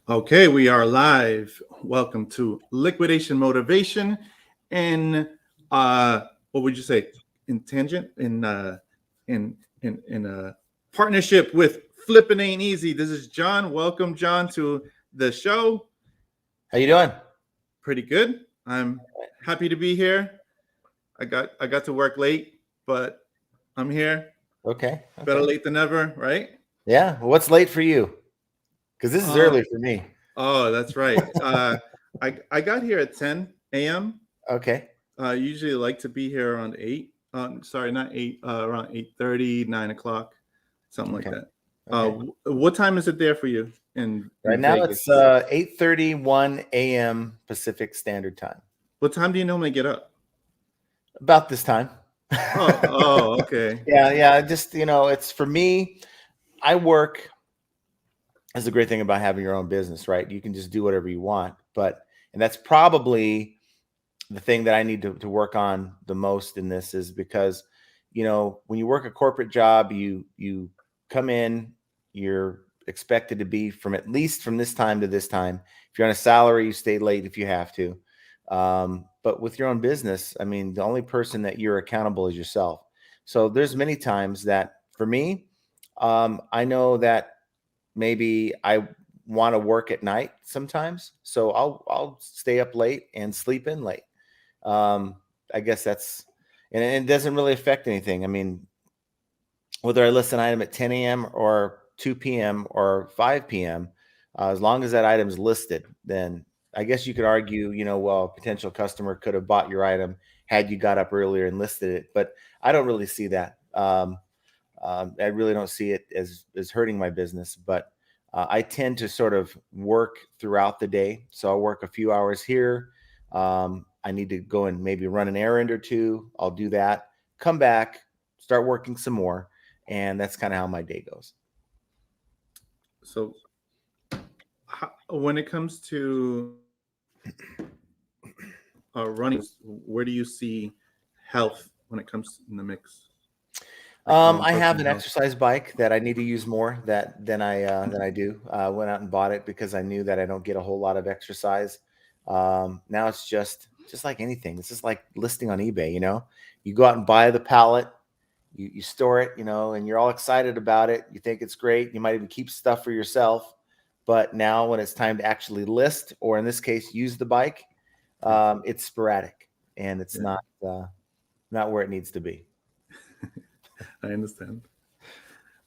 Okay, we are live. Welcome to Liquidation Motivation and what would you say? In tangent in partnership with Flippin' Ain't Easy. This is John. Welcome, John, to the show. How you doing? Pretty good. I'm happy to be here. I got to work late, but I'm here. Okay. Better late than never, right? Yeah. Well, what's late for you? Because this is Uh, early for me. oh, that's right. I got here at 10 a.m. Okay. I usually like to be here around 8. Sorry, not 8. Around 8:30, 9 o'clock, something like Okay. that. Okay. What time is it there for you in Right now Vegas? it's 8:31 a.m. Pacific Standard Time. What time do you normally get up? About this time. Oh, okay. Yeah. Just it's for me. I work. That's the great thing about having your own business, right? You can just do whatever you want. And that's probably the thing that I need to work on the most in this is because, when you work a corporate job, you come in, you're expected to be at least from this time to this time. If you're on a salary, you stay late if you have to. But with your own business, I mean, the only person that you're accountable is yourself. So there's many times that for me, I know that maybe I want to work at night sometimes, so I'll stay up late and sleep in late. I guess and it doesn't really affect anything. I mean, whether I list an item at 10 a.m. or 2 p.m. or 5 p.m., as long as that item is listed, then I guess you could argue, well, a potential customer could have bought your item had you got up earlier and listed it. But I don't really see that. I really don't see it as hurting my business, but I tend to sort of work throughout the day. So I'll work a few hours here. I need to go and maybe run an errand or two. I'll do that, come back, start working some more. And that's kind of how my day goes. So, when it comes to running, where do you see health when it comes in the mix? Like I have long-term an health. exercise bike that I need to use more than I do. Went out and bought it because I knew that I don't get a whole lot of exercise. Now it's just like anything. It's just like listing on eBay. You go out and buy the pallet, you store it, and you're all excited about it. You think it's great. You might even keep stuff for yourself. But now when it's time to actually list, or in this case, use the bike, it's sporadic and it's Yeah, not where it needs to be. I understand.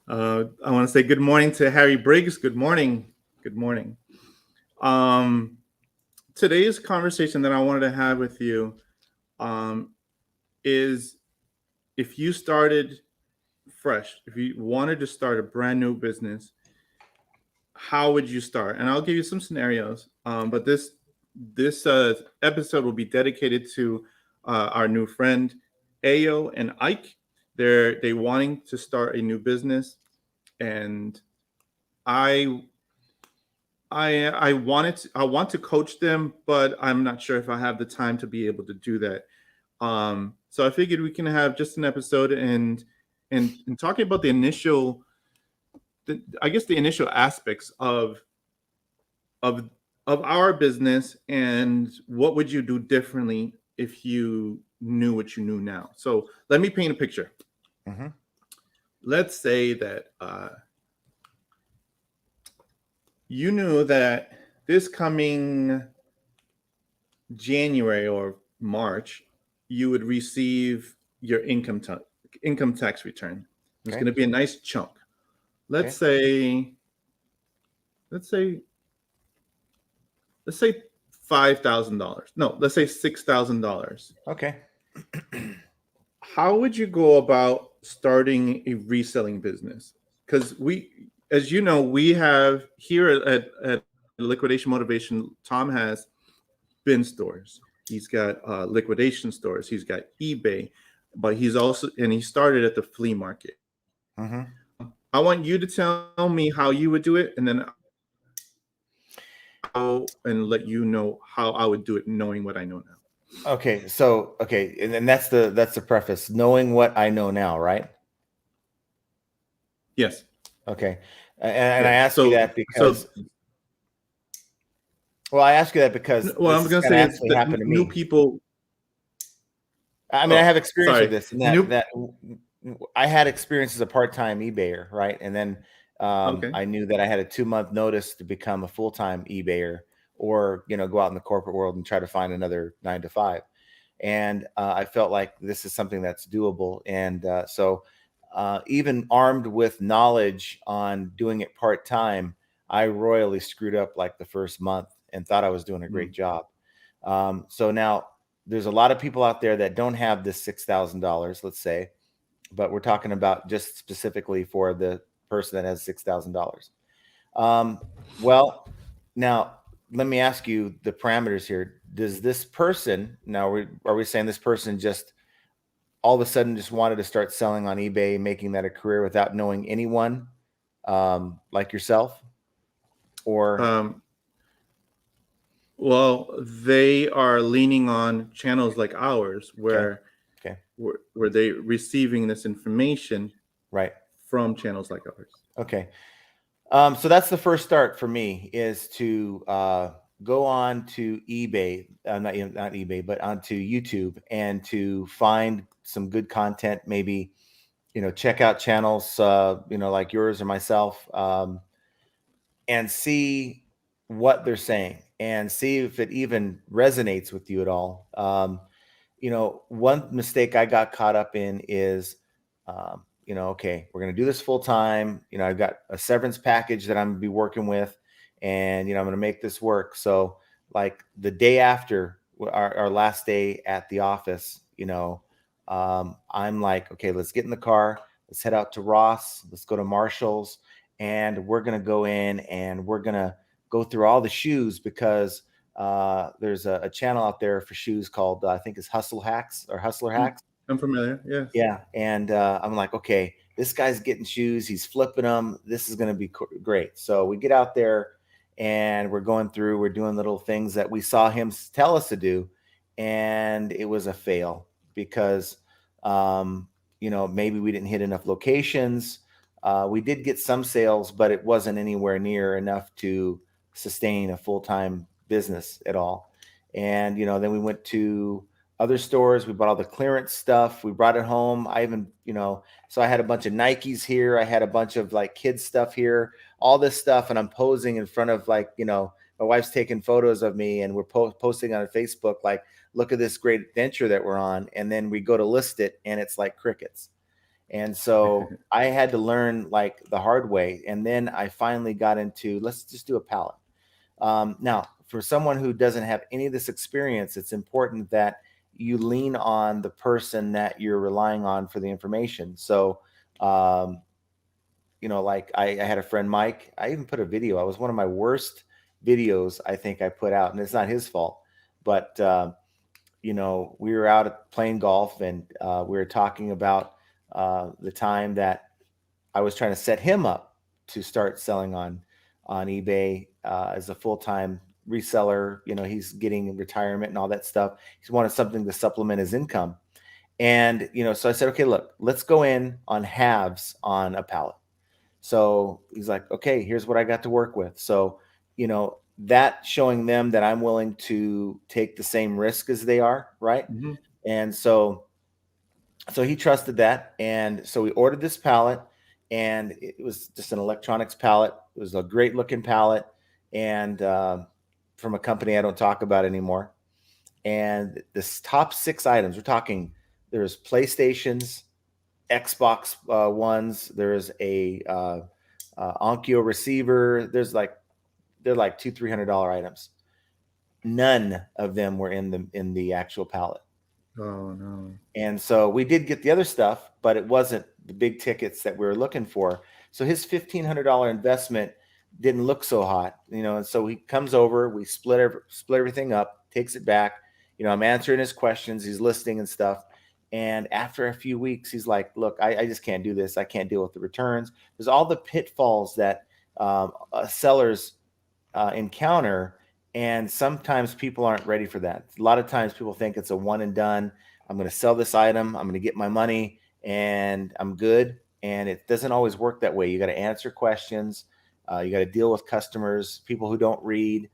I want to say good morning to Harry Briggs. Good morning. Good morning. Um, Today's conversation that I wanted to have with you um, is if you started fresh, if you wanted to start a brand new business, how would you start? And I'll give you some scenarios. But this episode will be dedicated to our new friend Ayo and Ike. They wanting to start a new business, and I I want to coach them, but I'm not sure if I have the time to be able to do that. So I figured we can have just an episode and talking about I guess the initial aspects of of our business and what would you do differently if you knew what you knew now. So let me paint a picture. Mm-hmm. Let's say that you knew that this coming January or March, you would receive your income tax return. It's Okay. going to be a nice chunk. Okay. Let's say, let's say, let's say $5,000. No, let's say $6,000. Okay. How would you go about starting a reselling business? Because as you know, we have here at Liquidation Motivation, Tom has bin stores. He's got liquidation stores. He's got eBay, but he started at the flea market. Mm-hmm. I want you to tell me how you would do it, and then and let you know how I would do it, knowing what I know now. Okay. So and that's the preface. Knowing what I know now, right? Yes. Okay. And Yeah. I ask you So that because Well, I ask you that because Well, this I'm has gonna kind of say it's actually the happened to new me. people. I mean, I Oh, have experience with sorry, this, and new. I had experience as a part-time eBayer, right? And then Okay. I knew that I had a 2-month notice to become a full-time eBayer, or go out in the corporate world and try to find another 9 to 5. And I felt like this is something that's doable, and so even armed with knowledge on doing it part-time, I royally screwed up like the first month and thought I was doing a great Mm. job. So now there's a lot of people out there that don't have this $6,000, let's say, but we're talking about just specifically for the person that has $6,000. Well, now let me ask you the parameters here. Does this person, now are we saying this person just all of a sudden just wanted to start selling on eBay, making that a career without knowing anyone, like yourself? Or Um, well, they are leaning on channels like ours, okay, where okay, where they receiving this information right, from channels like ours. okay. So that's the first start for me, is to go on to eBay, not eBay, but onto YouTube, and to find some good content. Maybe check out channels like yours or myself, and see what they're saying, and see if it even resonates with you at all. One mistake I got caught up in is, okay, we're going to do this full time. I've got a severance package that I'm going to be working with, and, I'm going to make this work. So, like the day after our last day at the office, I'm like, okay, let's get in the car. Let's head out to Ross. Let's go to Marshall's, and we're going to go in and we're going to go through all the shoes, because there's a channel out there for shoes called I think it's Hustle Hacks or Hustler Mm, Hacks. I'm familiar. Yes. Yeah, and I'm like, okay, this guy's getting shoes. He's flipping them. This is going to be great. So we get out there and we're going through. We're doing little things that we saw him tell us to do, and it was a fail because maybe we didn't hit enough locations. We did get some sales, but it wasn't anywhere near enough to sustain a full-time business at all. And then we went to other stores. We bought all the clearance stuff. We brought it home. I even, so I had a bunch of Nikes here. I had a bunch of like kids stuff here, all this stuff. And I'm posing in front of my wife's taking photos of me, and we're posting on Facebook, like, look at this great adventure that we're on. And then we go to list it and it's like crickets. And so I had to learn like the hard way. And then I finally got into, let's just do a pallet. Now, for someone who doesn't have any of this experience, it's important that you lean on the person that you're relying on for the information. So, like I had a friend, Mike. I even put a video. I was one of my worst videos, I think I put out, and it's not his fault. But we were out playing golf, and we were talking about the time that I was trying to set him up to start selling on eBay as a full-time reseller. He's getting retirement and all that stuff. He wanted something to supplement his income. And, so I said, okay, look, let's go in on halves on a pallet. So he's like, okay, here's what I got to work with. So, that showing them that I'm willing to take the same risk as they are. Right. Hmm. And so he trusted that. And so we ordered this pallet, and it was just an electronics pallet. It was a great looking pallet, and from a company I don't talk about anymore. And this top 6 items, we're talking, there's PlayStations, Xbox Ones, there's a Onkyo receiver. They're like $200-300 items. None of them were in the actual pallet. Oh no. And so we did get the other stuff, but it wasn't the big tickets that we were looking for. So his $1,500 investment didn't look so hot, And so he comes over, we split everything up, takes it back. I'm answering his questions, he's listening and stuff. And after a few weeks, he's like, "Look, I just can't do this. I can't deal with the returns. There's all the pitfalls that sellers encounter." And sometimes people aren't ready for that. A lot of times people think it's a one and done. I'm going to sell this item, I'm going to get my money, and I'm good. And it doesn't always work that way. You got to answer questions. You got to deal with customers, people who don't read.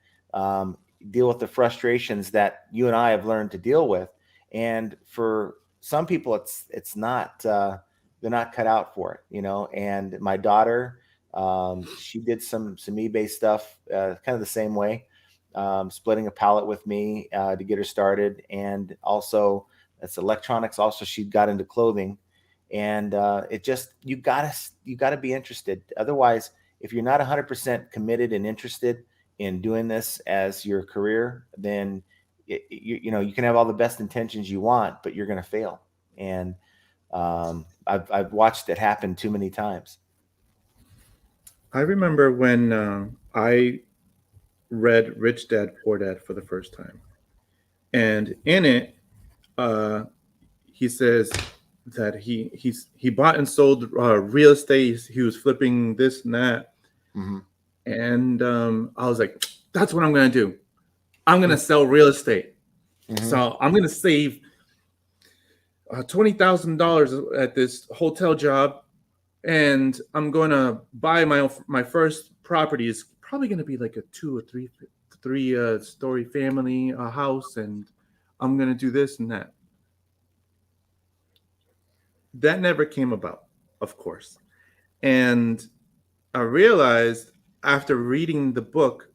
deal with the frustrations that you and I have learned to deal with. And for some people, it's not they're not cut out for it, you know. And my daughter, she did some eBay stuff, kind of the same way, splitting a pallet with me to get her started, and also that's electronics. Also, she got into clothing, and it just you gotta be interested. Otherwise, if you're not 100% committed and interested in doing this as your career, then you know you can have all the best intentions you want, but you're going to fail. And I've watched it happen too many times. I remember when I read Rich Dad Poor Dad for the first time, and in it, uh, he says that he bought and sold real estate. He was flipping this and that, Mm-hmm. and I was like, "That's what I'm gonna do. I'm gonna sell real estate. Mm-hmm. So I'm gonna save $20,000 at this hotel job, and I'm gonna buy my first property. Is probably gonna be like a two or three story family house, and I'm gonna do this and that." That never came about, of course. And I realized after reading the book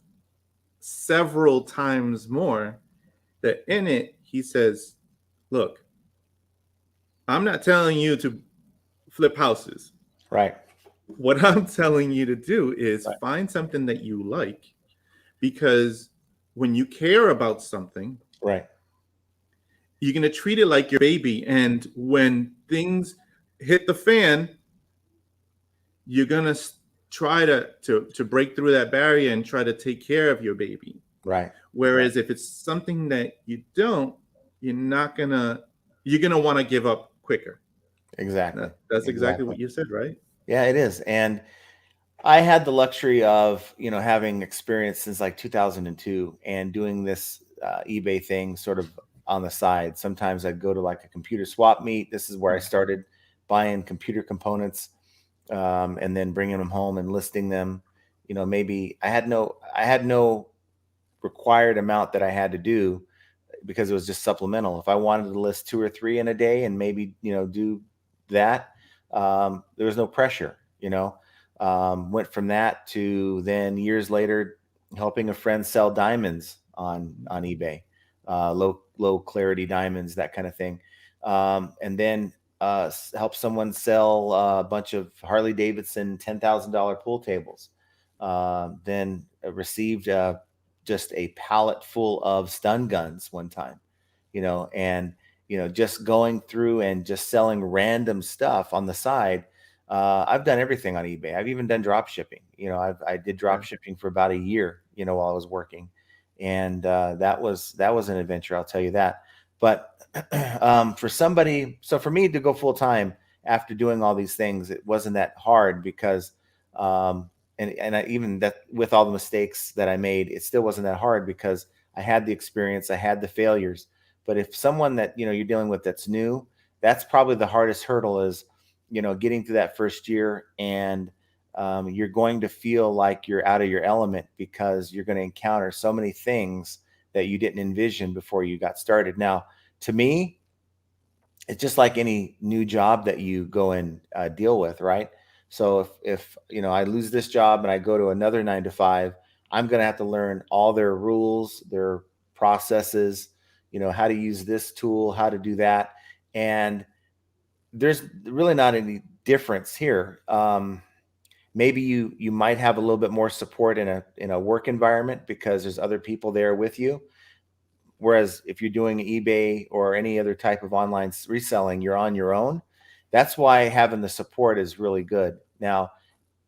several times more that in it he says, "Look, I'm not telling you to flip houses. Right. What I'm telling you to do is Right. find something that you like, because when you care about something, Right. you're going to treat it like your baby. And when things hit the fan, you're going to try to break through that barrier and try to take care of your baby. Right. Whereas if it's something that you don't, you're not going to, you're going to want to give up quicker. Exactly. That's exactly Exactly. what you said, right? Yeah, it is. And I had the luxury of, you know, having experience since like 2002 and doing this eBay thing sort of on the side. Sometimes I'd go to like a computer swap meet. This is where I started buying computer components, and then bringing them home and listing them. You know, maybe I had no required amount that I had to do because it was just supplemental. If I wanted to list two or three in a day and maybe, you know, do that, there was no pressure, you know. Went from that to then years later helping a friend sell diamonds on eBay, low clarity diamonds, that kind of thing. And then help someone sell a bunch of Harley Davidson $10,000 pool tables. Then received just a pallet full of stun guns one time, you know. And you know, just going through and just selling random stuff on the side. I've done everything on eBay. I've even done drop shipping. You know, I did drop Yeah. shipping for about a year, you know, while I was working, and that was an adventure, I'll tell you that. But for somebody, so for me to go full time after doing all these things, it wasn't that hard because and even that, with all the mistakes that I made, it still wasn't that hard because I had the experience, I had the failures. But if someone that, you know, you're dealing with that's new, that's probably the hardest hurdle is, you know, getting through that first year. And you're going to feel like you're out of your element because you're going to encounter so many things that you didn't envision before you got started. Now, to me, it's just like any new job that you go and deal with, right? So if you know, I lose this job and I go to another 9 to 5, I'm going to have to learn all their rules, their processes, you know, how to use this tool, how to do that. And there's really not any difference here. Maybe you might have a little bit more support in a work environment because there's other people there with you. Whereas if you're doing eBay or any other type of online reselling, you're on your own. That's why having the support is really good. Now,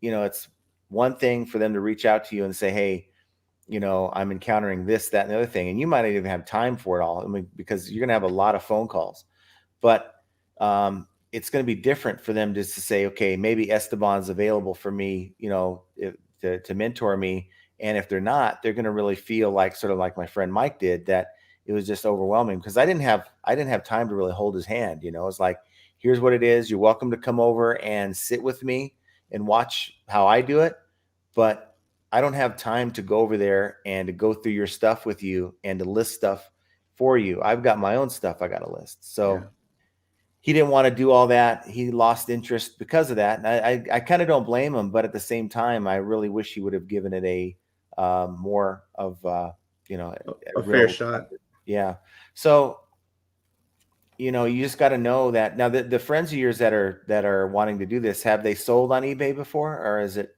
you know, it's one thing for them to reach out to you and say, "Hey, you know, I'm encountering this, that, and the other thing," and you might not even have time for it all. I mean, because you're going to have a lot of phone calls. But it's going to be different for them just to say, "Okay, maybe Esteban's available for me, you know, to mentor me." And if they're not, they're going to really feel like, sort of like my friend Mike did, that it was just overwhelming because I didn't have time to really hold his hand. You know, it's like, here's what it is. You're welcome to come over and sit with me and watch how I do it, but I don't have time to go over there and to go through your stuff with you and to list stuff for you. I've got my own stuff I got to list. So Yeah. he didn't want to do all that. He lost interest because of that. And I kind of don't blame him, but at the same time, I really wish he would have given it a more of you know, A fair real, shot. yeah. So you know, you just got to know that now the friends of yours that are wanting to do this, have they sold on eBay before, or is it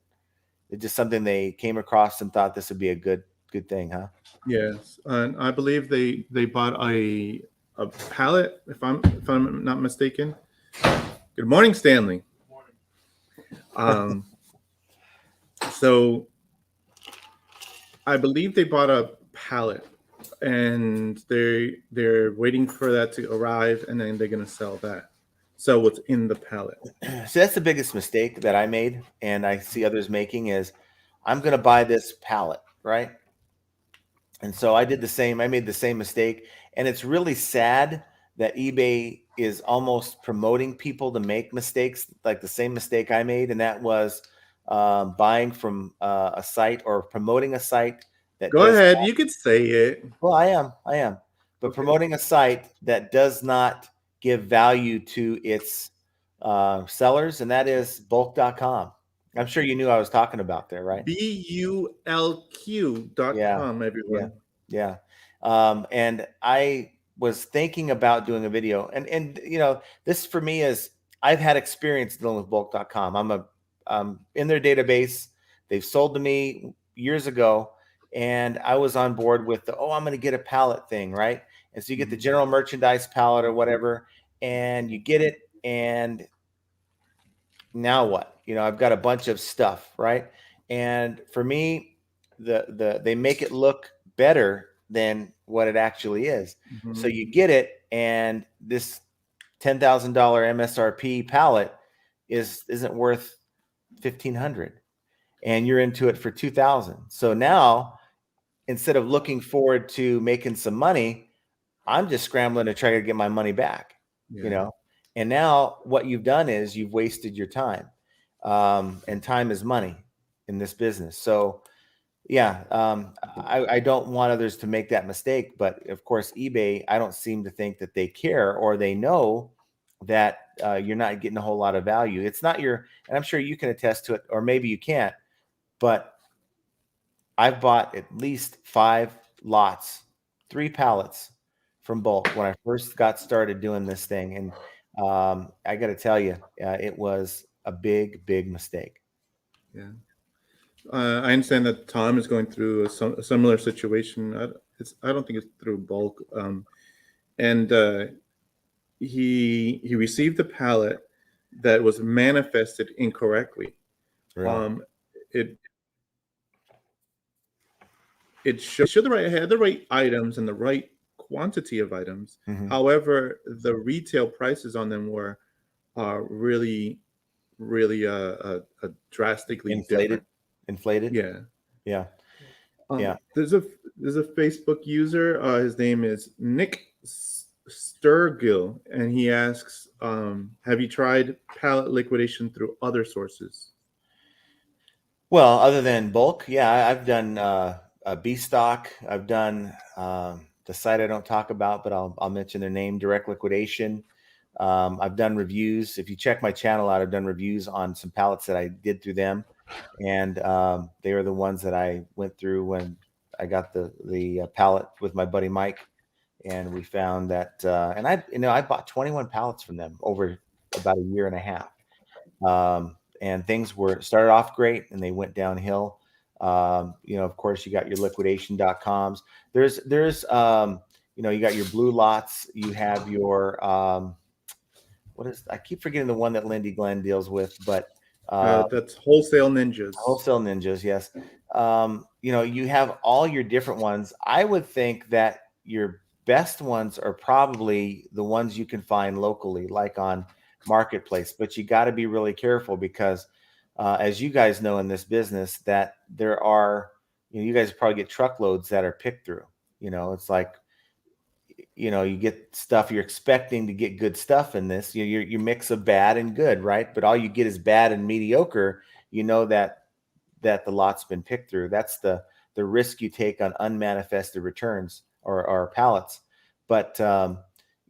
just something they came across and thought this would be a good thing, huh? Yes, and I believe they bought a pallet, if I'm not mistaken. Good morning, Stanley. Um, so I believe they bought a pallet, and they're waiting for that to arrive, and then they're gonna sell that. Sell what's in the pallet. So that's the biggest mistake that I made, and I see others making is, I'm going to buy this pallet, right? And so I did the same. I made the same mistake, and it's really sad that eBay is almost promoting people to make mistakes, like the same mistake I made, and that was buying from a site or promoting a site that Go does. ahead, you could say it. Well, I am, but Okay. promoting a site that does not give value to its sellers, and that is bulk.com. I'm sure you knew I was talking about there, right? bulq.com, Yeah, yeah, everyone. yeah. And I was thinking about doing a video, and you know, this for me is, I've had experience dealing with bulk.com. I'm in their database. They've sold to me years ago, and I was on board with the, I'm going to get a pallet thing, right? And so you get the Mhm. general merchandise pallet or whatever, and you get it, and now what? You know, I've got a bunch of stuff, right? And for me, they make it look better than what it actually is. So Mhm. you get it, and this $10,000 MSRP pallet isn't worth 1,500, and you're into it for 2,000. So now, instead of looking forward to making some money, I'm just scrambling to try to get my money back, you Yeah. know? And now what you've done is you've wasted your time. And time is money in this business. So yeah, I don't want others to make that mistake, but of course, eBay, I don't seem to think that they care, or they know that you're not getting a whole lot of value. It's not and I'm sure you can attest to it, or maybe you can't, but I've bought at least 5 lots, 3 pallets from bulk when I first got started doing this thing. And I got to tell you, it was a big mistake. Yeah. I understand that Tom is going through a similar situation. I don't think it's through bulk. And he received a pallet that was manifested incorrectly. Really? Um, it it showed it had the right items and the right quantity of items. Hmm. However, the retail prices on them were really drastically Inflated, different. inflated. Yeah. Yeah. Yeah. There's a Facebook user. His name is Nick Sturgill, and he asks, "Have you tried pallet liquidation through other sources?" Well, other than bulk, yeah, I've done a B stock. I've done the site I don't talk about, but I'll mention their name, Direct Liquidation. I've done reviews. If you check my channel out, I've done reviews on some pallets that I did through them, and they are the ones that I went through when I got the pallet with my buddy Mike, and we found that, and I bought 21 pallets from them over about a year and a half. And things started off great, and they went downhill. You know, of course, you got your liquidation.coms. You got your blue lots. You have your I keep forgetting the one that Lindy Glenn deals with, but That's Wholesale Ninjas. Wholesale Ninjas, yes. You have all your different ones. I would think that your best ones are probably the ones you can find locally, like on Marketplace. But you got to be really careful because, as you guys know in this business, that there are, you guys probably get truckloads that are picked through. It's like, you get stuff, you're expecting to get good stuff in this. Your mix of bad and good, right? But all you get is bad and mediocre. You know that that the lot's been picked through. That's the risk you take on unmanifested returns or pallets. But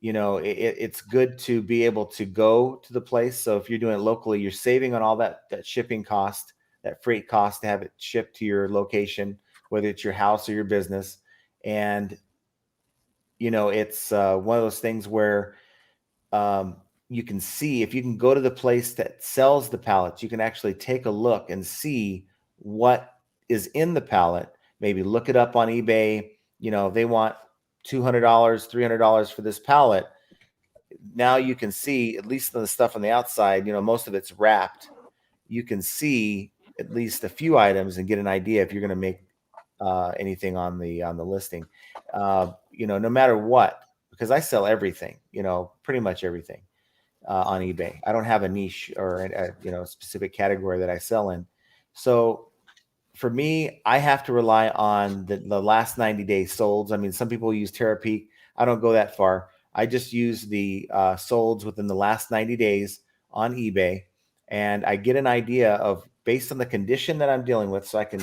it's good to be able to go to the place. So if you're doing it locally, you're saving on all that shipping cost, that freight cost to have it shipped to your location, whether it's your house or your business. And it's one of those things where you can see, if you can go to the place that sells the pallets, you can actually take a look and see what is in the pallet. Maybe look it up on eBay. They want $200, $300 for this pallet. Now you can see, at least the stuff on the outside, most of it's wrapped. You can see at least a few items and get an idea if you're going to make anything on the listing. No matter what, because I sell everything, pretty much everything on eBay. I don't have a niche or a specific category that I sell in. So for me, I have to rely on the last 90 days solds. I mean, some people use Terapeak. I don't go that far. I just use the solds within the last 90 days on eBay, and I get an idea of, based on the condition that I'm dealing with, so I can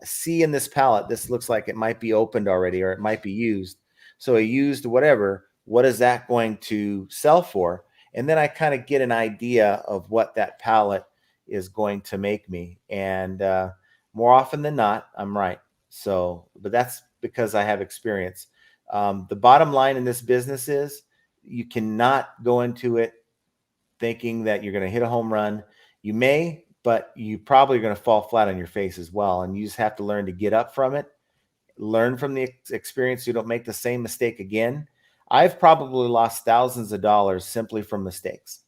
see in this pallet, this looks like it might be opened already or it might be used. So a used whatever, what is that going to sell for? And then I kind of get an idea of what that pallet is going to make me. And more often than not, I'm right. So, but that's because I have experience. The bottom line in this business is you cannot go into it thinking that you're going to hit a home run. You may, but you probably are going to fall flat on your face as well. And you just have to learn to get up from it, learn from the experience so you don't make the same mistake again. I've probably lost thousands of dollars simply from mistakes.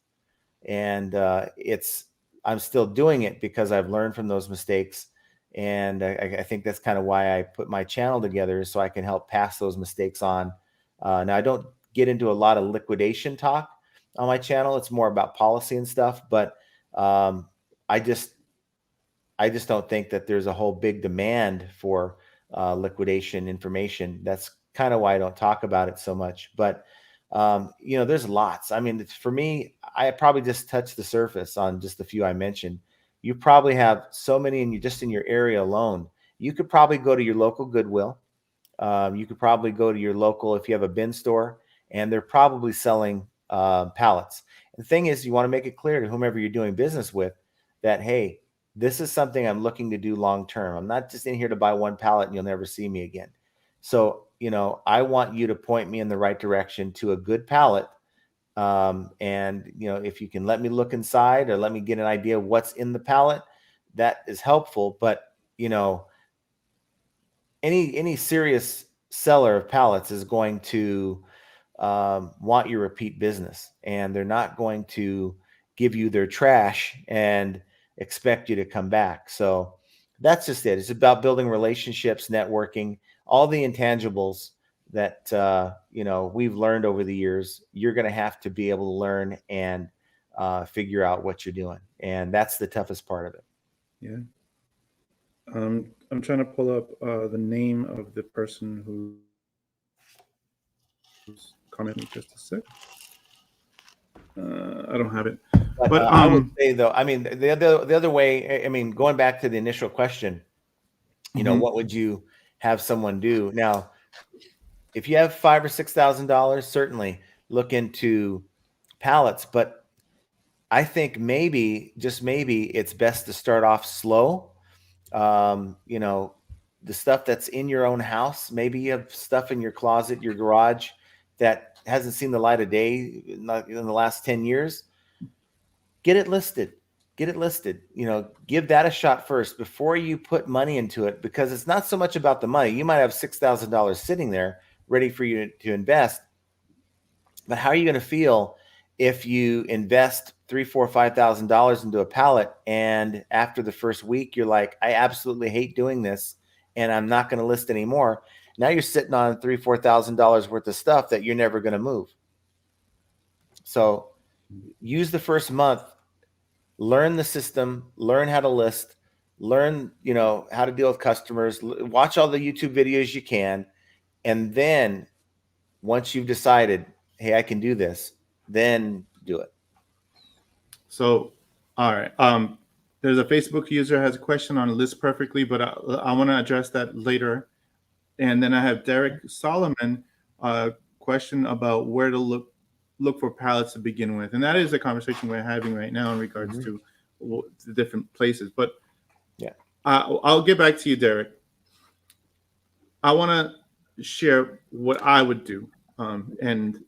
And I'm still doing it because I've learned from those mistakes. And I think that's kind of why I put my channel together, so I can help pass those mistakes on. Now, I don't get into a lot of liquidation talk on my channel. It's more about policy and stuff. But I just don't think that there's a whole big demand for liquidation information. That's kind of why I don't talk about it so much. But there's lots. I mean, for me, I probably just touched the surface on just a few I mentioned. You probably have so many in your area alone. You could probably go to your local Goodwill. You could probably go to your local, if you have a bin store, and they're probably selling pallets. And the thing is, you want to make it clear to whomever you're doing business with that, hey, this is something I'm looking to do long term. I'm not just in here to buy one pallet and you'll never see me again. So, I want you to point me in the right direction to a good pallet. And, if you can let me look inside or let me get an idea of what's in the pallet, that is helpful. But, any serious seller of pallets is going to want your repeat business, and they're not going to give you their trash and expect you to come back. So that's just it. It's about building relationships, networking, all the intangibles that we've learned over the years. You're going to have to be able to learn and figure out what you're doing, and that's the toughest part of it. Yeah. I'm trying to pull up the name of the person who's commenting. Just a sec. I don't have it. But I would say, though, I mean, the other way, I mean, going back to the initial question, what would you have someone do? Now, if you have $5,000 or $6,000, certainly look into pallets. But I think maybe, just maybe, it's best to start off slow. The stuff that's in your own house, maybe you have stuff in your closet, your garage, that hasn't seen the light of day in the last 10 years. Get it listed. Give that a shot first before you put money into it, because it's not so much about the money. You might have $6,000 sitting there ready for you to invest, but how are you going to feel if you invest $3,000, $4,000, $5,000 into a pallet, and after the first week you're like, I absolutely hate doing this and I'm not going to list anymore? Now you're sitting on $3,000, $4,000 worth of stuff that you're never going to move. So use the first month, learn the system, learn how to list, learn, how to deal with customers, watch all the YouTube videos you can. And then once you've decided, hey, I can do this, then do it. So, all right. There's a Facebook user has a question on List Perfectly, but I want to address that later. And then I have Derek Solomon question about where to look for pallets to begin with, and that is a conversation we're having right now in regards to the different places. But Yeah. I'll get back to you, Derek. I want to share what I would do, and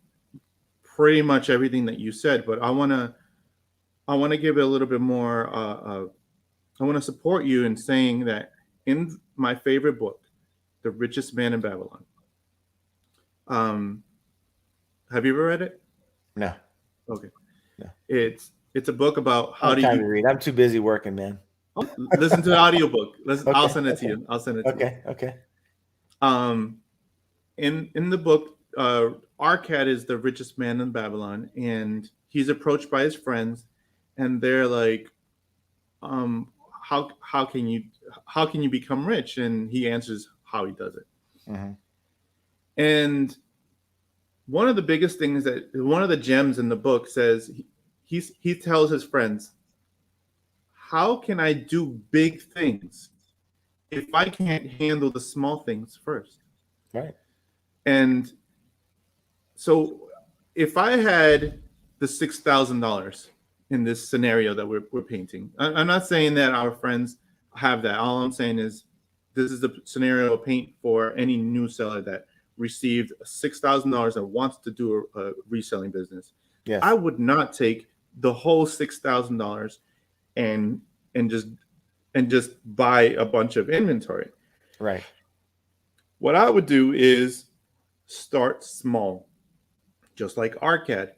pretty much everything that you said. But I want to give it a little bit more. I want to support you in saying that in my favorite book, The Richest Man in Babylon. Um, have you ever read it? No. Okay. No. It's a book about I how don't do have time you to read. I'm too busy working, man. listen to the audiobook. Listen, I'll Okay. send it to you. I'll send it to you. Okay. Um, in the book, Arcad is the richest man in Babylon, and he's approached by his friends, and they're like, um, how can you become rich? And he answers how he does it. Mm-hmm. And one of the biggest things that one of the gems in the book says he tells his friends, how can I do big things if I can't handle the small things first? Right. And so if I had the $6,000 in this scenario that we're painting, I'm not saying that our friends have that. All I'm saying is this is the scenario paint for any new seller that received $6,000 and wants to do a reselling business. Yes. I would not take the whole $6,000 and and just buy a bunch of inventory. Right. What I would do is start small, just like Arcad.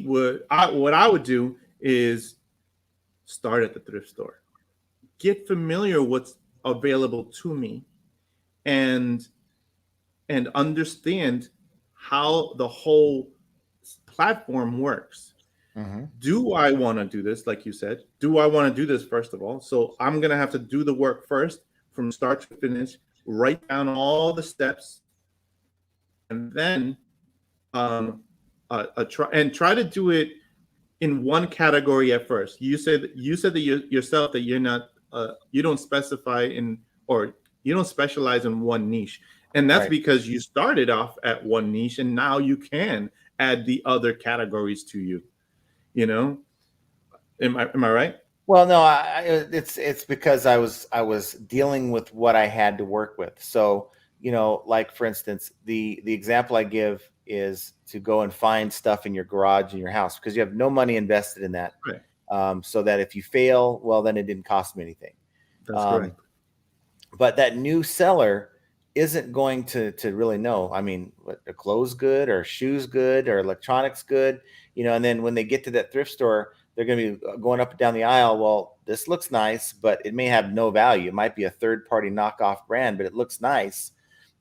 What I would do is start at the thrift store, get familiar what's available to me, and understand how the whole platform works. Mm-hmm. Do I want to do this? Like you said, do I want to do this first of all? So I'm going to have to do the work first from start to finish, write down all the steps, and then try to do it in one category at first. You said that yourself that you don't specify in, or you don't specialize in one niche, and that's Right. because you started off at one niche, and now you can add the other categories to you. You know, am I right? Well, no, it's because I was dealing with what I had to work with. So, like for instance, the example I give is to go and find stuff in your garage in your house because you have no money invested in that. Right. So that if you fail, well, then it didn't cost me anything. That's correct. But that new seller isn't going to really know. I mean, what, are clothes good or shoes good or electronics good? And then when they get to that thrift store, they're going to be going up and down the aisle. Well, this looks nice, but it may have no value. It might be a third-party knockoff brand, but it looks nice.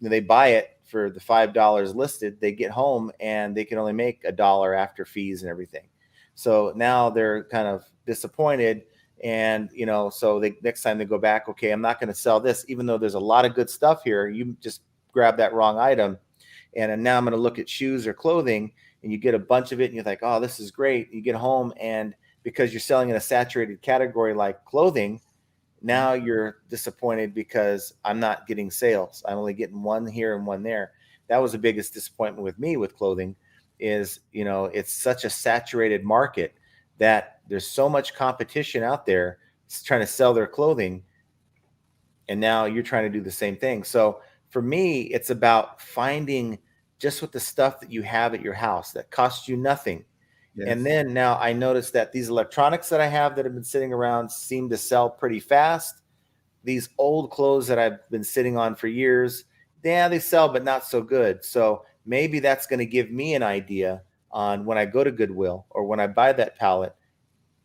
And they buy it for the $5 listed. They get home and they can only make $1 after fees and everything. So now they're kind of disappointed. And, so next time they go back, okay, I'm not going to sell this, even though there's a lot of good stuff here. You just grab that wrong item. And now I'm going to look at shoes or clothing, and you get a bunch of it and you're like, oh, this is great. You get home, and because you're selling in a saturated category like clothing, now you're disappointed because I'm not getting sales. I'm only getting one here and one there. That was the biggest disappointment with me with clothing is, it's such a saturated market that there's so much competition out there trying to sell their clothing. And now you're trying to do the same thing. So for me, it's about finding just what the stuff that you have at your house that costs you nothing. Yes. And then now I noticed that these electronics that I have that have been sitting around seem to sell pretty fast. These old clothes that I've been sitting on for years, yeah, they sell, but not so good. So maybe that's going to give me an idea on when I go to Goodwill or when I buy that pallet,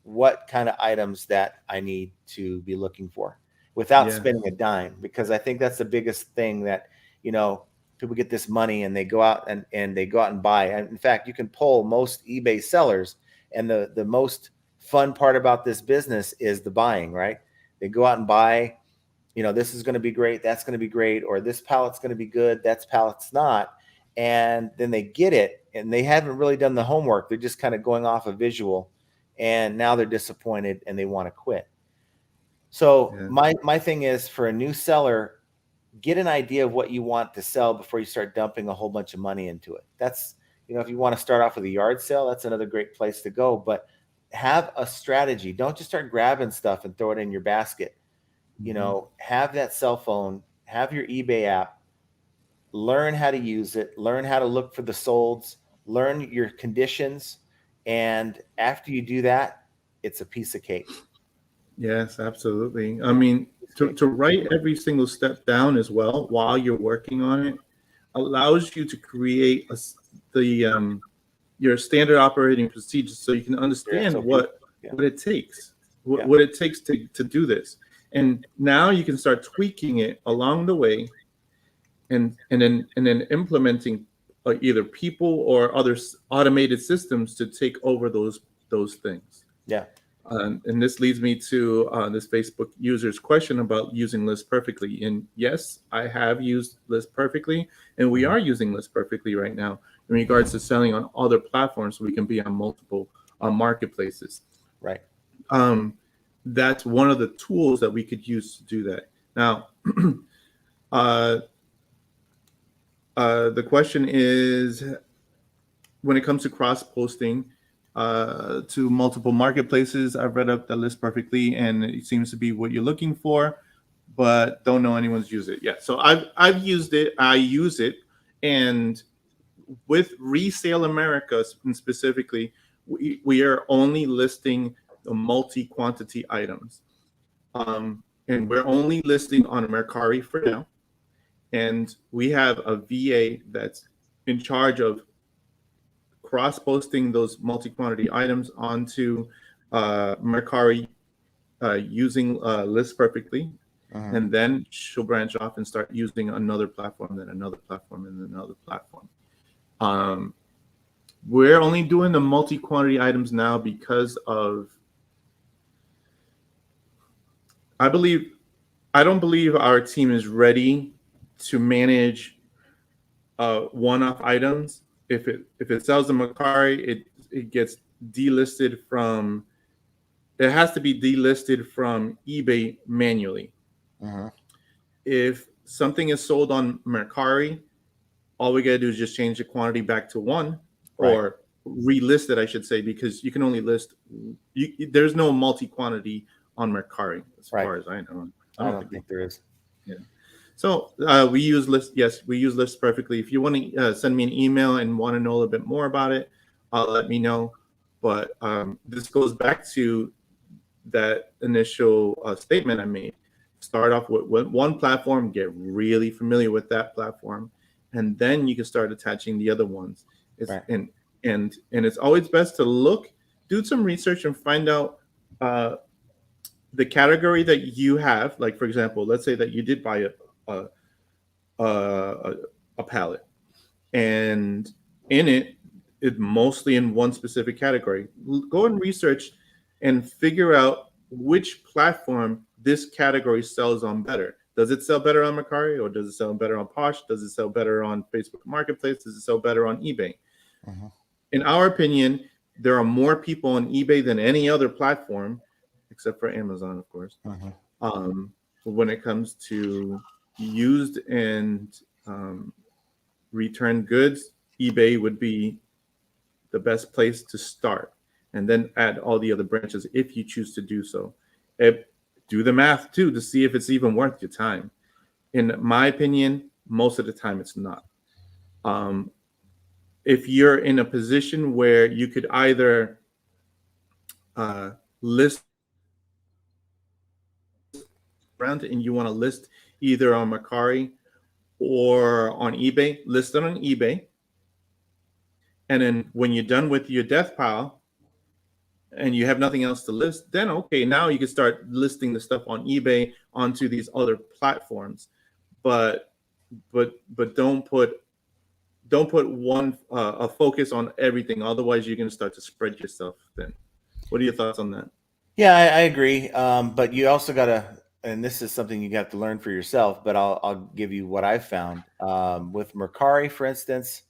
what kind of items that I need to be looking for without spending a dime, because I think that's the biggest thing that, people get this money and they go out and they go out and buy. And in fact, you can poll most eBay sellers, and the most fun part about this business is the buying, right? They go out and buy, this is going to be great, that's going to be great, or this pallet's going to be good, that's pallet's not. And then they get it and they haven't really done the homework. They're just kind of going off a visual, and now they're disappointed and they want to quit. So Yeah. my thing is, for a new seller, get an idea of what you want to sell before you start dumping a whole bunch of money into it. That's, if you want to start off with a yard sale, that's another great place to go. But have a strategy. Don't just start grabbing stuff and throw it in your basket. Have that cell phone, have your eBay app, learn how to use it, learn how to look for the solds, learn your conditions. And after you do that, it's a piece of cake. Yes, absolutely. I Yeah. mean, Piece of to, cake. to write every single step down as well while you're working on it allows you to create your standard operating procedures so you can Your understand SOP. Yeah. what it takes, Yeah. what it takes to do this. And now you can start tweaking it along the way, and then implementing either people or other automated systems to take over those things. Yeah. And this leads me to this Facebook user's question about using List Perfectly. And yes, I have used List Perfectly, and we Mhm. are using List Perfectly right now in regards to selling on other platforms, so we can be on multiple marketplaces. Right. Um, that's one of the tools that we could use to do that. Now, uh, the question is, when it comes to cross posting to multiple marketplaces, I've read up the List Perfectly, and it seems to be what you're looking for, but don't know anyone's used it yet. So I've used it. I use it, and with Resale America specifically, we are only listing the multi-quantity items, and we're only listing on Mercari for now. And we have a VA that's in charge of cross posting those multi quantity items onto Mercari using List Perfectly. Mhm. And then she'll branch off and start using another platform, then another platform, and another platform. Um, we're only doing the multi quantity items now because of, I believe, I don't believe our team is ready to manage one-off items. If it sells in Mercari, it gets delisted from. It has to be delisted from eBay manually. Mhm. If something is sold on Mercari, all we gotta do is just change the quantity back to one, Right. or relist it, I should say, because you can only list. There's no multi-quantity on Mercari, as Right. far as I know. I I don't don't think. think there is. Yeah. So we use List. Yes, we use List Perfectly. If you want to send me an email and want to know a little bit more about it, let me know. But this goes back to that initial statement I made. Start off with one platform, get really familiar with that platform, and then you can start attaching the other ones. It's Right. and it's always best to do some research and find out uh, the category that you have. Like, for example, let's say that you did buy a a, a pallet, and in it mostly in one specific category. Go and research and figure out which platform this category sells on better. Does it sell better on Mercari, or does it sell better on Posh? Does it sell better on Facebook Marketplace? Does it sell better on eBay? Mhm. In our opinion, there are more people on eBay than any other platform, except for Amazon, of course. Mhm. When it comes to used and um, return goods, eBay would be the best place to start, and then add all the other branches if you choose to do so. If, do the math too to see if it's even worth your time. In my opinion, most of the time it's not. Um, if you're in a position where you could either list around and you want to list either on Mercari or on eBay, list it on eBay. And then when you're done with your death pile and you have nothing else to list, then okay, now you can start listing the stuff on eBay onto these other platforms. But but don't put one a focus on everything. Otherwise, you're going to start to spread yourself thin. What are your thoughts on that? Yeah, I agree. But you also got to, and this is something you got to learn for yourself, but I'll give you what I've found. With Mercari, for instance,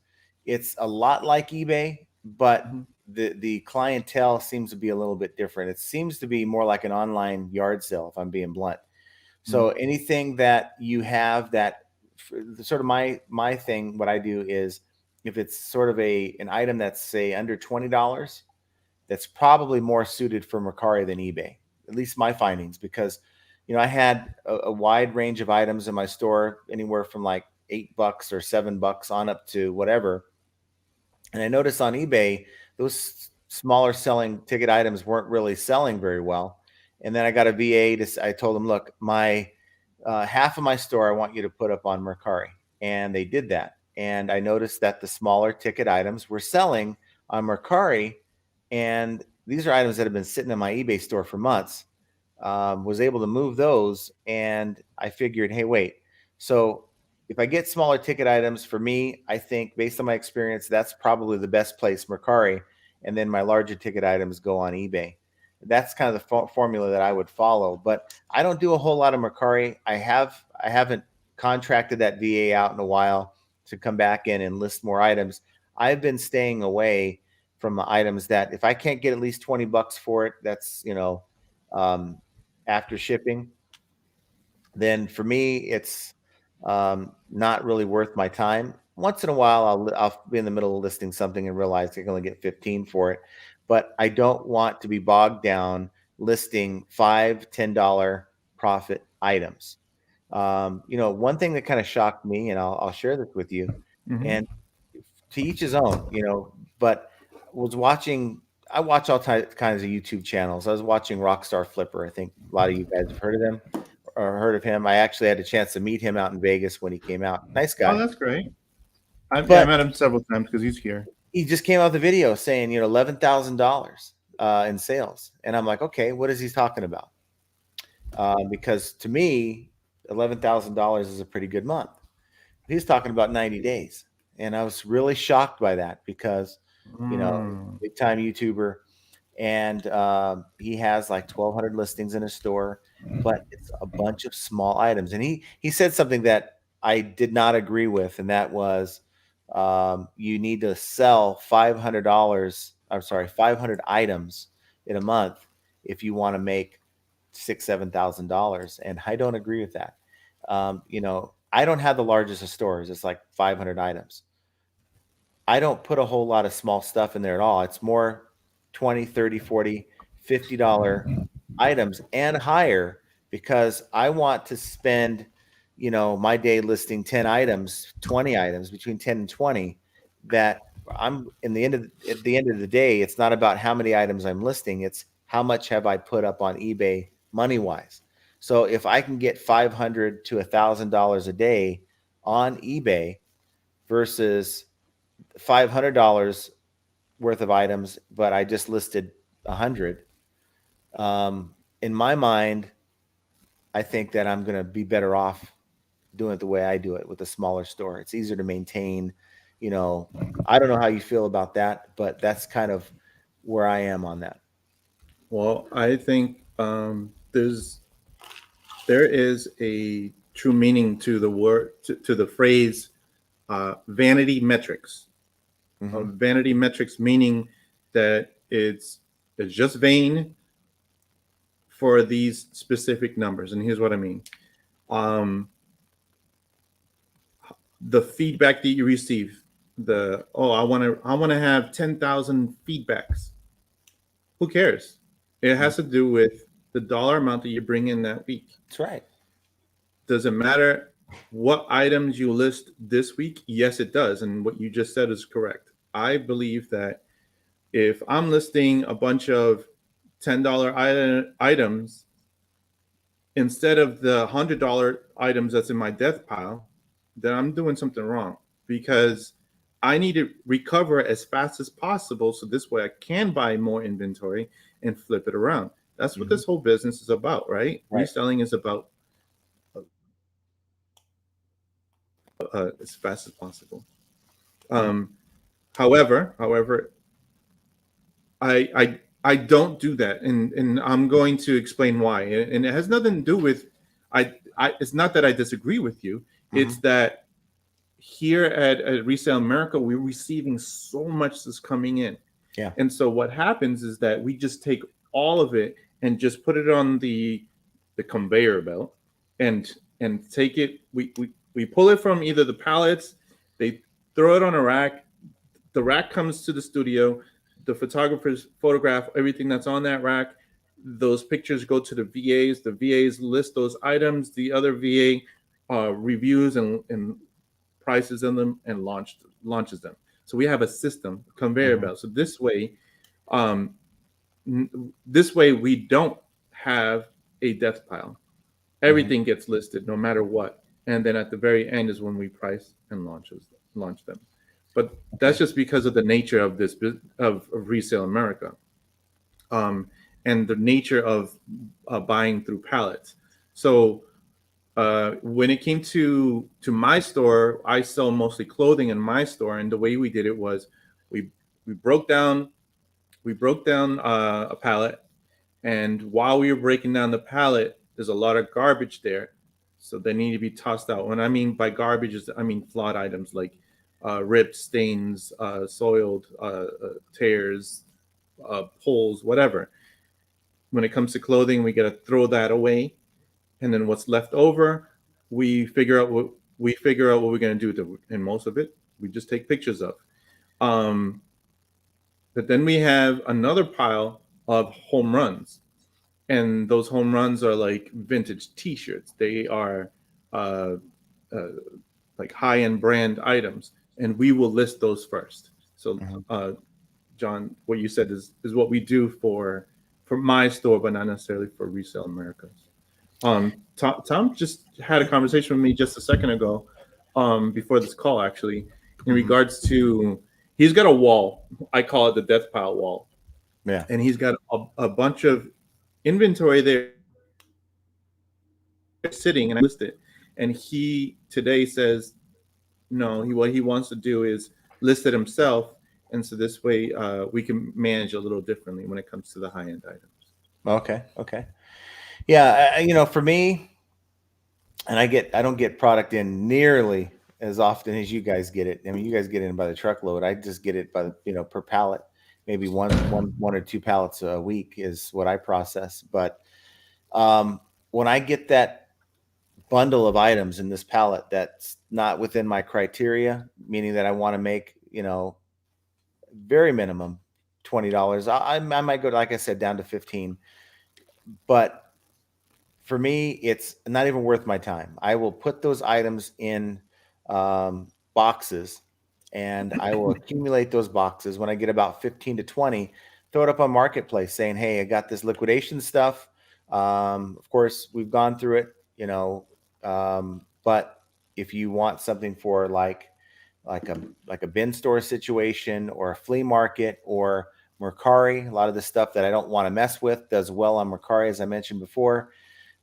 it's a lot like eBay, but Mhm. the clientele seems to be a little bit different. It seems to be more like an online yard sale, if I'm being blunt. So anything that you have that sort of my thing, what I do is if it's sort of an item that's say under $20, that's probably more suited for Mercari than eBay. At least my findings, because I had a wide range of items in my store, anywhere from like $8 or $7 on up to whatever. And I noticed on eBay, those smaller selling ticket items weren't really selling very well. And then I got a VA I told him, look, my half of my store, I want you to put up on Mercari. And they did that. And I noticed that the smaller ticket items were selling on Mercari. And these are items that have been sitting in my eBay store for months. Was able to move those. And I figured, hey, wait. So if I get smaller ticket items, for me, I think based on my experience, that's probably the best place, Mercari. And then my larger ticket items go on eBay. That's kind of the formula that I would follow. But I don't do a whole lot of Mercari. I haven't contracted that VA out in a while to come back in and list more items. I've been staying away from the items that if I can't get at least $20 for it, that's after shipping, then for me it's not really worth my time. Once in a while, I'll be in the middle of listing something and realize I can only get 15 for it, but I don't want to be bogged down listing $5-10 profit items. One thing that kind of shocked me, and I'll share this with you, and to each his own, but was watching. I watch all kinds of YouTube channels. I was watching Rockstar Flipper. I think a lot of you guys have heard of them or heard of him. I actually had a chance to meet him out in Vegas when he came out. Nice guy. Oh, that's great. I But met him several times because he's here. he just came out with a video saying, $11,000 in sales. And I'm like, okay, what is he talking about? Because to me, $11,000 is a pretty good month. He's talking about 90 days. And I was really shocked by that because, big time YouTuber. And he has like 1,200 listings in his store, but it's a bunch of small items. And he said something that I did not agree with, and that was you need to sell $500. I'm sorry, 500 items in a month if you want to make $6,000-7,000. And I don't agree with that. I don't have the largest of stores. It's like 500 items. I don't put a whole lot of small stuff in there at all. It's more 20, 30, 40, $50 items and higher, because I want to spend, my day listing 10 items, 20 items, between 10 and 20, that at the end of the day, it's not about how many items I'm listing. It's how much have I put up on eBay money wise. So if I can get $500 to $1,000 a day on eBay versus $500 worth of items, but I just listed 100. In my mind, I think that I'm going to be better off doing it the way I do it with a smaller store. It's easier to maintain. I don't know how you feel about that, but that's kind of where I am on that. Well, I think there is a true meaning to the word, to the phrase vanity metrics. Vanity metrics meaning that it's just vain for these specific numbers. And here's what I mean. The feedback that you receive, I want to have 10,000 feedbacks. Who cares? It has to do with the dollar amount that you bring in that week. That's right. Does it matter what items you list this week? Yes, it does. And what you just said is correct. I believe that if I'm listing a bunch of $10 items instead of the $100 items that's in my death pile, then I'm doing something wrong, because I need to recover as fast as possible. So this way I can buy more inventory and flip it around. That's what this whole business is about, right? Reselling is about as fast as possible. However, I don't do that, and I'm going to explain why. And it has nothing to do with it's not that I disagree with you. It's that here at Resale America, we're receiving so much that's coming in. Yeah. And so what happens is that we just take all of it and just put it on the conveyor belt, and take it. We pull it from either the pallets, they throw it on a rack. The rack comes to the studio. The photographers photograph everything that's on that rack. Those pictures go to the VAs. The VAs list those items. The other VA reviews and prices in them and launches them. So we have a system, conveyor Mm-hmm. belt. So um, this way we don't have a death pile. Mm-hmm. Everything gets listed no matter what, and then at the very end is when we price and launch them. But that's Okay. just because of the nature of of Resale America, um, and the nature of buying through pallets. So when it came to my store, I sell mostly clothing in my store, and the way we did it was we we broke down a pallet, and while we were breaking down the pallet, there's a lot of garbage there, so they need to be tossed out. When I mean by garbage, I mean flawed items like rips, stains, soiled tears, pulls, whatever. When it comes to clothing, we got to throw that away, and then what's left over, we figure out what we're going to do to, and most of it we just take pictures of. Um, but then we have another pile of home runs, and those home runs are like vintage T-shirts. They are uh, uh, like high-end brand items, and we will list those first. So, Mm-hmm. John, what you said is what we do for my store, but not necessarily for Resale America. Tom just had a conversation with me just a second ago, before this call, actually, in Mm-hmm. regards to he's got a wall. I call it the death pile wall, Yeah. and he's got a bunch of inventory there sitting, and I list it. And he today says no. What he wants to do is list it himself, and so this way we can manage a little differently when it comes to the high end items. Okay. Okay. Yeah. For me, and I don't get product in nearly as often as you guys get it. I mean, you guys get it in by the truckload. I just get it by per pallet, maybe one or two pallets a week is what I process. But when I get that bundle of items in this pallet that's not within my criteria, meaning that I want to make very minimum $20. I might go, like I said, down to 15, but for me, it's not even worth my time. I will put those items in boxes, and I will accumulate those boxes. When I get about 15 to 20, throw it up on Marketplace saying, hey, I got this liquidation stuff. Of course, we've gone through it, but if you want something for like a bin store situation or a flea market or Mercari, a lot of the stuff that I don't want to mess with does well on Mercari, as I mentioned before,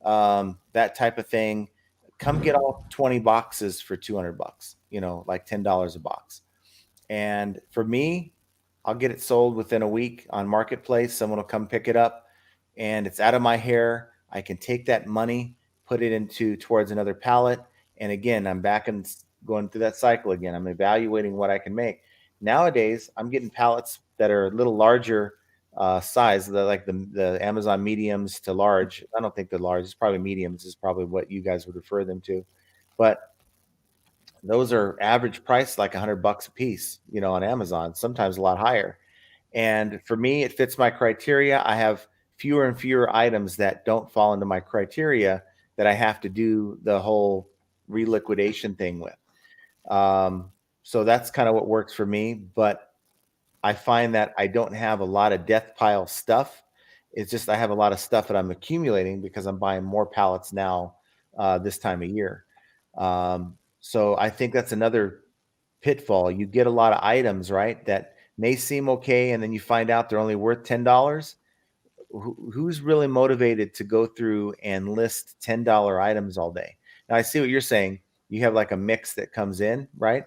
that type of thing. Come get all 20 boxes for $200, like $10 a box. And for me, I'll get it sold within a week on Marketplace. Someone will come pick it up and it's out of my hair. I can take that money, put it towards another pallet. And again, I'm back and going through that cycle again. I'm evaluating what I can make. Nowadays, I'm getting pallets that are a little larger size, like the Amazon mediums to large. I don't think they're large. It's probably mediums is probably what you guys would refer them to. But those are average price like $100 a piece, on Amazon, sometimes a lot higher. And for me, it fits my criteria. I have fewer and fewer items that don't fall into my criteria that I have to do the whole reliquidation thing with. So that's kind of what works for me. But I find that I don't have a lot of death pile stuff. It's just I have a lot of stuff that I'm accumulating because I'm buying more pallets now this time of year. So I think that's another pitfall. You get a lot of items, right, that may seem okay, and then you find out they're only worth $10. Who's really motivated to go through and list $10 items all day? Now I see what you're saying. You have like a mix that comes in, right?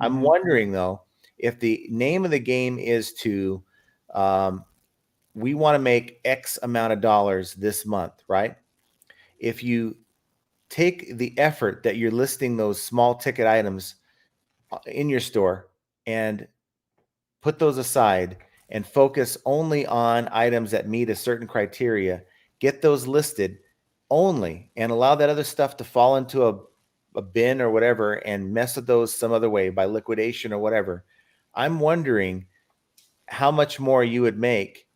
I'm Mm-hmm. wondering though, if the name of the game is to um, we want to make X amount of dollars this month, right? If you take the effort that you're listing those small ticket items in your store and put those aside and focus only on items that meet a certain criteria, get those listed only, and allow that other stuff to fall into a bin or whatever and mess with those some other way by liquidation or whatever, I'm wondering how much more you would make.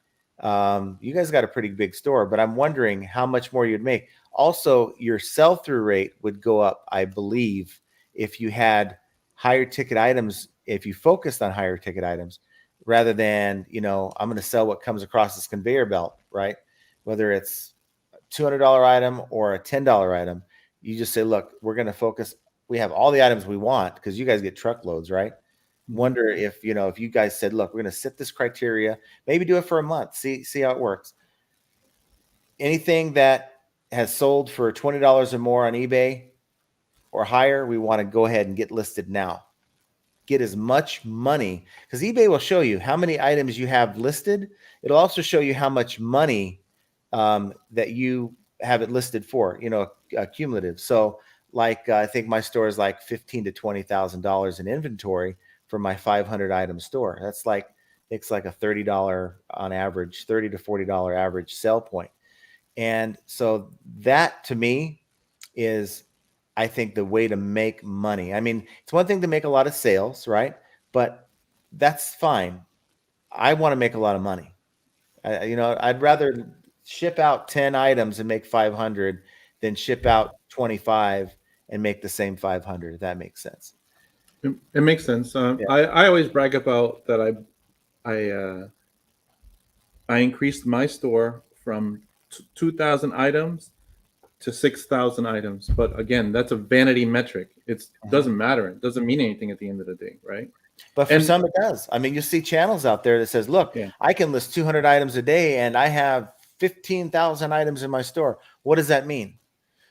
You guys got a pretty big store, but I'm wondering how much more you'd make. Also, your sell-through rate would go up, I believe, if you had higher ticket items, if you focused on higher ticket items rather than, I'm going to sell what comes across this conveyor belt, right? Whether it's a $200 item or a $10 item, you just say, look, we're going to focus. We have all the items we want because you guys get truckloads, right? Wonder if you guys said, look, we're going to set this criteria, maybe do it for a month, see how it works. Anything that has sold for $20 or more on eBay or higher, we want to go ahead and get listed now. Get as much money, because eBay will show you how many items you have listed. It'll also show you how much money that you have it listed for, cumulative. So like I think my store is like $15,000 to $20,000 in inventory for my 500 item store. That's like, it's like a $30 on average, $30 to $40 average sell point. And so that to me is, I think, the way to make money. I mean, it's one thing to make a lot of sales, right? But that's fine. I want to make a lot of money. I'd rather ship out 10 items and make 500 than ship out 25 and make the same 500. If that makes sense. It makes sense. Yeah. I always brag about that. I increased my store from 2,000 items to 6,000 items. But again, that's a vanity metric. It doesn't matter. It doesn't mean anything at the end of the day, right? But for some, it does. I mean, you see channels out there that says, look, I can list 200 items a day and I have 15,000 items in my store. What does that mean?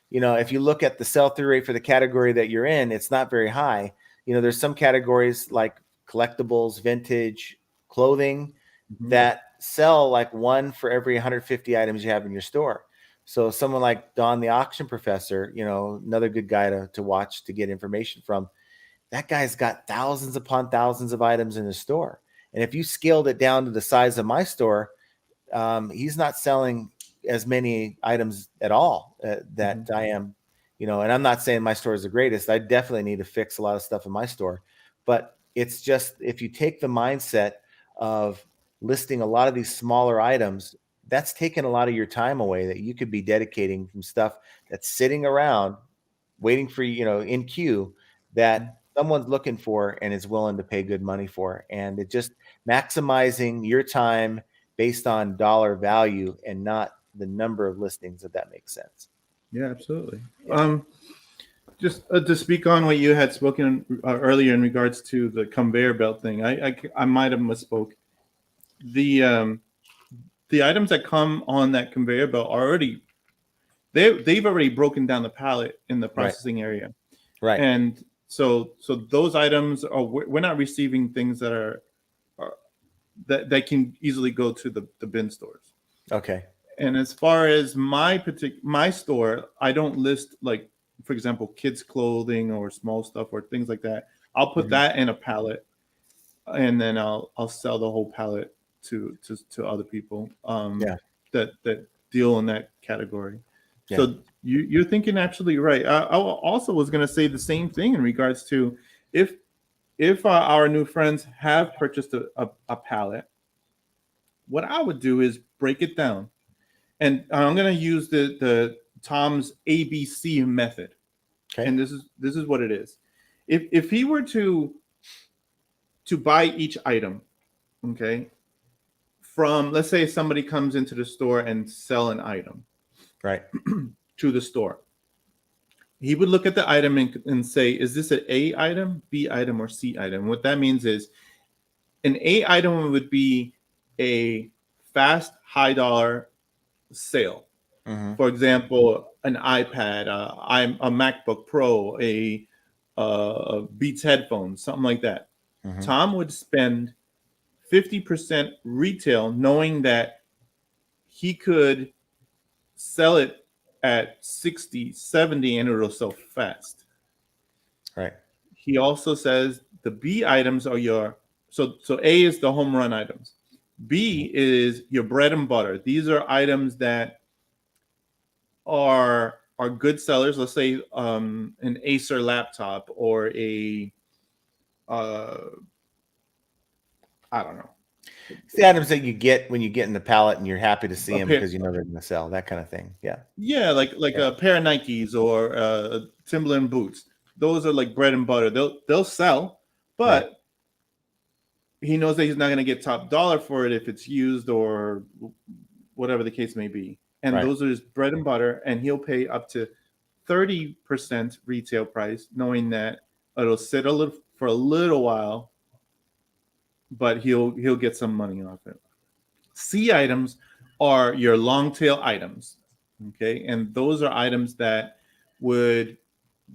If you look at the sell-through rate for the category that you're in, it's not very high. There's some categories like collectibles, vintage, clothing that sell like one for every 150 items you have in your store. So someone like Don, the auction professor, another good guy to watch to get information from, that guy's got thousands upon thousands of items in his store. And if you scaled it down to the size of my store, he's not selling as many items at all that I am, and I'm not saying my store is the greatest. I definitely need to fix a lot of stuff in my store, but it's just, if you take the mindset of listing a lot of these smaller items, that's taking a lot of your time away that you could be dedicating from stuff that's sitting around waiting for in queue that someone's looking for and is willing to pay good money for. And it just maximizing your time based on dollar value and not the number of listings, if that makes sense. Yeah, absolutely. Just to speak on what you had spoken earlier in regards to the conveyor belt thing, I might have misspoke. The items that come on that conveyor belt are already, they've already broken down the pallet in the processing area, right? And so those items are, we're not receiving things that are that can easily go to the bin stores. Okay. And as far as my store, I don't list, like, for example, kids' clothing or small stuff or things like that. I'll put that in a pallet, and then I'll sell the whole pallet to other people that deal in that category. Yeah. So you're thinking absolutely right. I also was going to say the same thing in regards to if our new friends have purchased a pallet, what I would do is break it down. And I'm going to use the Tom's ABC method. Okay. And this is what it is. If he were to buy each item, okay, from, let's say somebody comes into the store and sell an item, right, to the store, he would look at the item and say, is this an A item, B item, or C item? What that means is an A item would be a fast, high dollar sale. For example, an iPad, a MacBook Pro, a Beats headphones, something like that. Tom would spend 50% retail, knowing that he could sell it at 60, 70, and it'll sell fast. Right. He also says the B items are so A is the home run items. B is your bread and butter. These are items that are good sellers. Let's say an Acer laptop or a I don't know, It's the items that you get when you get in the pallet and you're happy to see a them pair, because you know they're going to sell, that kind of thing. Yeah. yeah, like Yeah. a pair of Nikes or Timberland boots. Those are like bread and butter. They'll sell, Right. but he knows that he's not going to get top dollar for it if it's used or whatever the case may be. And Right. those are his bread and butter, and he'll pay up to 30% retail price, knowing that it'll sit a little for a little while, but he'll get some money off it. C items are your long tail items, okay, and those are items that would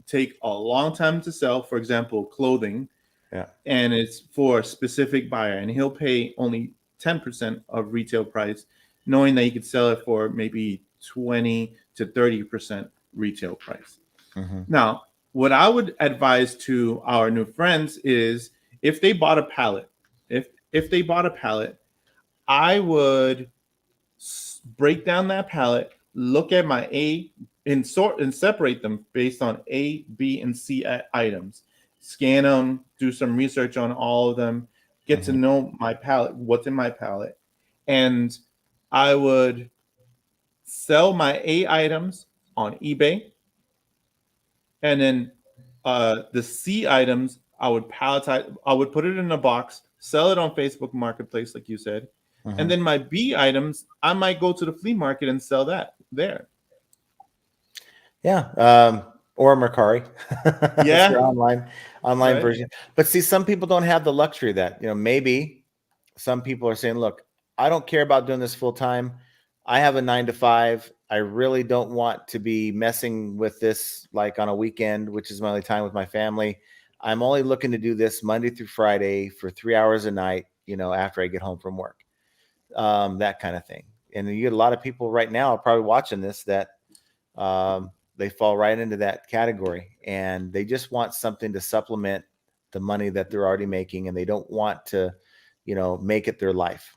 take a long time to sell. For example, clothing, Yeah. and it's for a specific buyer, and he'll pay only 10% of retail price, knowing that he could sell it for maybe 20 to 30% retail price. Mm-hmm. Now, what I would advise to our new friends is if they bought a pallet, if they bought a pallet, I would break down that pallet, look at my A and sort and separate them based on A, B, and C items. Scan them, do some research on all of them, get to Mm-hmm. know my pallet, what's in my pallet, and I would sell my A items on eBay, and then the C items I would palletize. I would put it in a box, sell it on Facebook Marketplace, like you said, Mm-hmm. and then my B items I might go to the flea market and sell that there. Yeah. Or Mercari. That's your Yeah, online right. version. But see, some people don't have the luxury of that. Maybe some people are saying, look, I don't care about doing this full time. I have a 9 to 5. I really don't want to be messing with this like on a weekend, which is my only time with my family. I'm only looking to do this Monday through Friday for 3 hours a night, after I get home from work. That kind of thing. And you get a lot of people right now probably watching this that they fall right into that category, and they just want something to supplement the money that they're already making, and they don't want to, make it their life.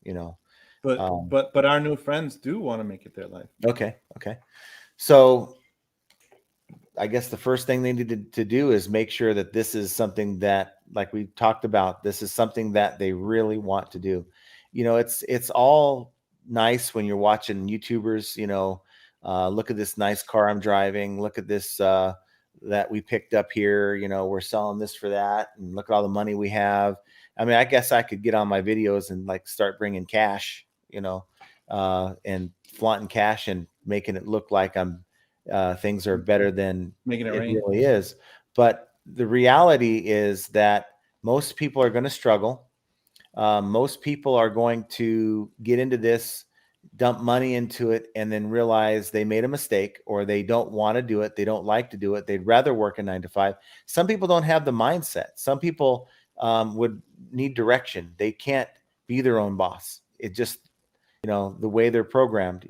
You know. But Um, but our new friends do want to make it their life. okay. So I guess the first thing they need to do is make sure that this is something that, like we talked about, this is something that they really want to do. It's all nice when you're watching YouTubers, look at this nice car I'm driving. Look at this that we picked up here. We're selling this for that, and look at all the money we have. I mean, I guess I could get on my videos and like start bringing cash, and flaunting cash and making it look like things are better than Making it it rain. really is. But the reality is that most people are going to struggle. Most people are going to get into this, dump money into it, and then realize they made a mistake, or they don't want to do it. They don't like to do it. They'd rather work a 9 to 5. Some people don't have the mindset. Some people would need direction. They can't be their own boss. It just, the way they're programmed,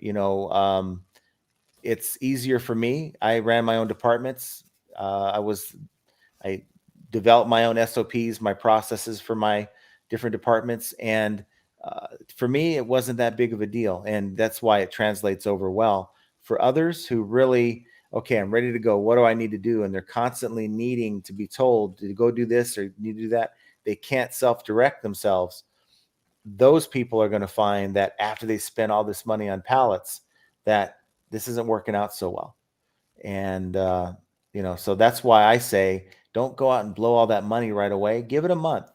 it's easier for me. I ran my own departments. I developed my own SOPs, my processes for my different departments. And for me, it wasn't that big of a deal. And that's why it translates over well. For others who really, okay, I'm ready to go. What do I need to do? And they're constantly needing to be told to go do this or need to do that. They can't self-direct themselves. Those people are going to find that after they spend all this money on pallets, that this isn't working out so well. And, so that's why I say, don't go out and blow all that money right away. Give it a month.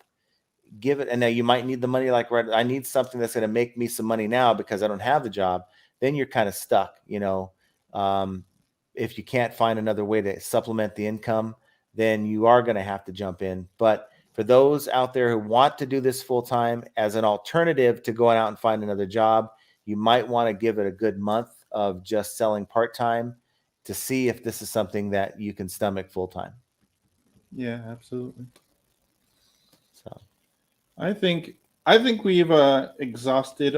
Give it. And now you might need the money. Like, right, I need something that's going to make me some money now because I don't have the job. Then you're kind of stuck, if you can't find another way to supplement the income, then you are going to have to jump in. But for those out there who want to do this full time as an alternative to going out and find another job, you might want to give it a good month of just selling part time to see if this is something that you can stomach full time. Yeah, absolutely. So I think we've exhausted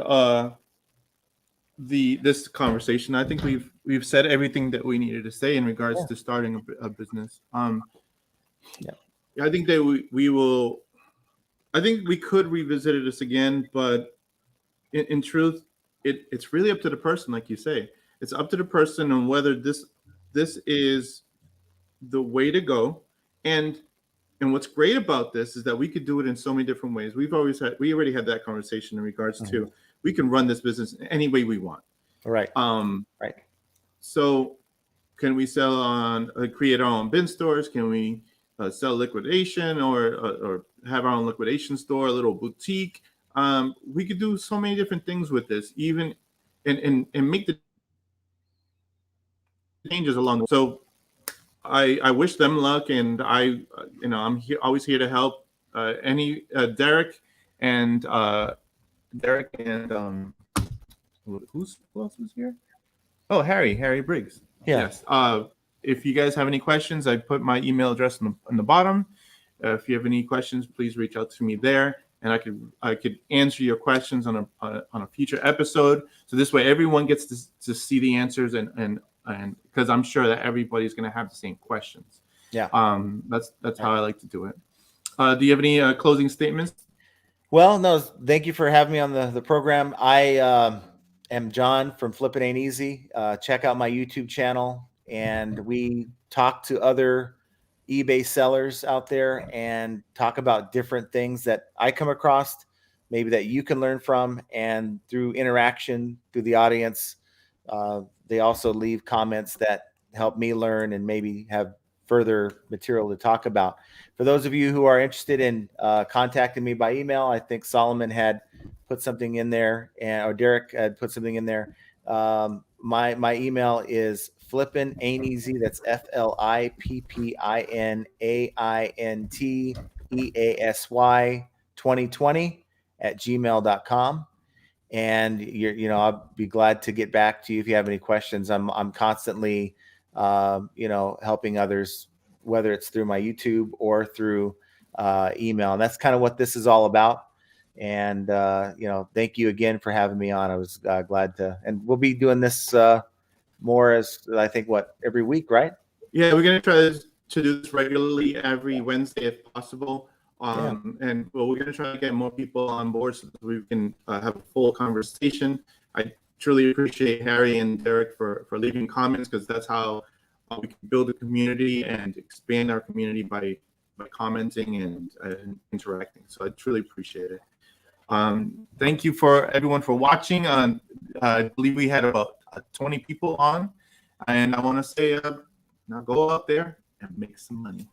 this conversation. I think we've said everything that we needed to say in regards yeah, to starting a business. yeah, I think that we will I think we could revisit this again, but in truth, it's really up to the person, like you say. It's up to the person on whether this is the way to go. And what's great about this is that we could do it in so many different ways. We already had that conversation in regards to we can run this business any way we want. Right. Right. So can we sell on create our own bin stores? Can we sell liquidation or have our own liquidation store, a little boutique? We could do so many different things with this, even and make the changes along the way. So I wish them luck, and I'm here, always here to help. Derek and who else was here? Oh, Harry Briggs. Yeah. Yes. If you guys have any questions, I put my email address on the bottom. If you have any questions, please reach out to me there, and I could answer your questions on a future episode. So this way, everyone gets to see the answers, and because I'm sure that everybody's going to have the same questions. Yeah. That's how I like to do it. Do you have any closing statements? Well, no, thank you for having me on the program. I am John from Flip It Ain't Easy. Check out my YouTube channel, and we talk to other eBay sellers out there and talk about different things that I come across, maybe that you can learn from, and through interaction through the audience, they also leave comments that help me learn and maybe have further material to talk about. For those of you who are interested in contacting me by email, I think Solomon had put something in there, or Derek had put something in there. My email is flippinainteasy. That's FLIPPINAINTEASY 2020 @gmail.com. And I'll be glad to get back to you if you have any questions. I'm constantly helping others, whether it's through my YouTube or through email. And that's kind of what this is all about. And thank you again for having me on. I was glad to, and we'll be doing this more as I think every week, right? Yeah, we're gonna try to do this regularly every Wednesday if possible. And we're going to try to get more people on board so that we can have a full conversation. I truly appreciate Harry and Derek for leaving comments, because that's how we can build a community and expand our community by commenting and interacting. So I truly appreciate it. Thank you for everyone for watching. I believe we had about 20 people on, and I want to say, now go out there and make some money.